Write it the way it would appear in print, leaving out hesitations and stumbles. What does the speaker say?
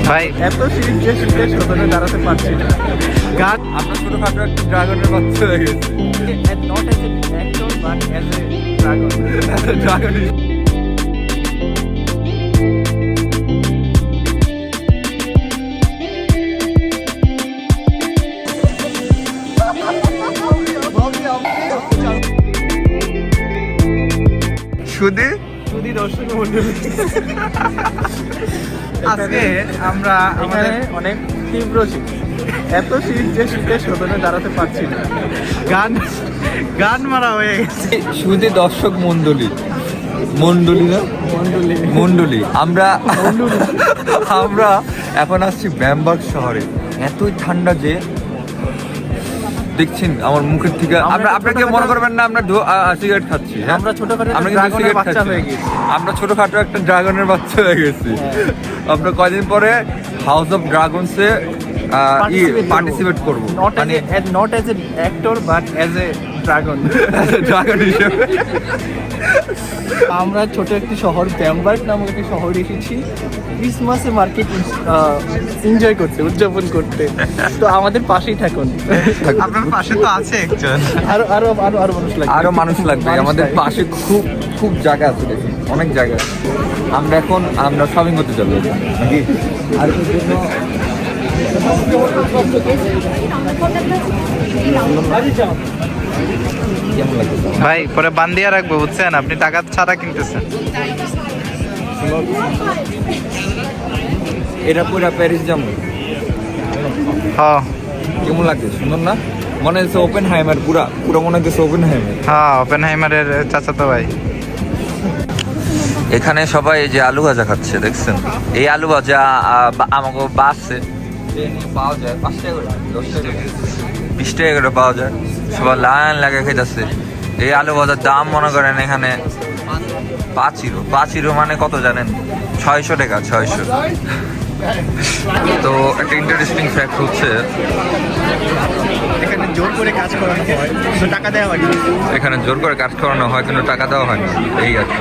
ভাই এত শীত যে শীতের শোধনে দাঁড়াতে পারছি না। গান আমরা ছোটখাটো একটা ড্রাগনের বাচ্চা হয়ে গেছি। Not as a actor but as a dragon. Dragon সুদী যদি দর্শক মন্ডলী আজকে আমরা এখানে আমাদের অনেক তীব্র শীত, এত শীত যে শীতের শোধনে দাঁড়াতে পারছি না। গান গান মারা হয়ে গেছে। শুধু দর্শক মন্ডলী মন্ডলী না মন্ডলী মন্ডলী আমরা এখন আসছি ব্যামবার্গ শহরে। এতই ঠান্ডা যে দেখছেন আমার মুখের থেকে। আমরা আপনাকে মনে করবেন না আমরা সিগারেট খাচ্ছি। হ্যাঁ আমরা ছোটখাটো আমরা কিন্তু ড্রাগনের সিগারেট বাচ্চা খাচ্ছি। হয়ে গেছি। আমরা ছোটখাটো একটা ড্রাগনের বাচ্চা হয়ে গেছি। আমরা কয়দিন পরে হাউস অফ ড্রাগনসে পার্টিসিপেট করবো, not as a actor but as a dragon. Dragon হিসেবে। আমরা ছোট একটি শহর ব্যামবার্গ নামক একটি শহরে এসেছি ক্রিসমাসে মার্কেট এনজয় করতে, উদযাপন করতে। তো আমাদের পাশেই থাকুন, আপনার পাশে তো আছে একজন। আরো আরো আরো আরো মানুষ লাগবে, আরো মানুষ লাগবে। আমাদের পাশে খুব খুব জায়গা আছে, দেখুন অনেক জায়গা। আমরা শপিং করতে যাবো নাকি? আর এর জন্য কেমন লাগছে? ভাই পরে বান্দিয়া রাখবো বুঝছেন, আপনি টাকা ছাড়া কিনতেছেন। এটা পুরা প্যারিস যাবো। হ্যাঁ কেমন লাগছে? সুন্দর না? মনে হচ্ছে ওপেন হাইমার, পুরা পুরো মনে হচ্ছে ওপেন হাইমার। হ্যাঁ ওপেনহাইমারের চাচাতো ভাই। এখানে সবাই এই যে আলু ভাজা খাচ্ছে, দেখছেন? এই আলু ভাজা আমাকে বাসে পাওয়া যায় 5 টাকা করে, 10 টাকা, 20 টাকা করে পাওয়া যায়। সবাই লাইন লাগে খেতেছে। এই আলু ভাজার দাম মনে করেন এখানে 5 ইউরো মানে কত জানেন? 600 টাকা, 600। তো একটা ইন্টারেস্টিং ফ্যাক্ট হচ্ছে এখানে জোর করে কাজ করানো হয়, তো টাকা দেওয়া হয় না। এখানে জোর করে কাজ করানো হয় কিন্তু টাকা দেওয়া হয় না, এই আর কি।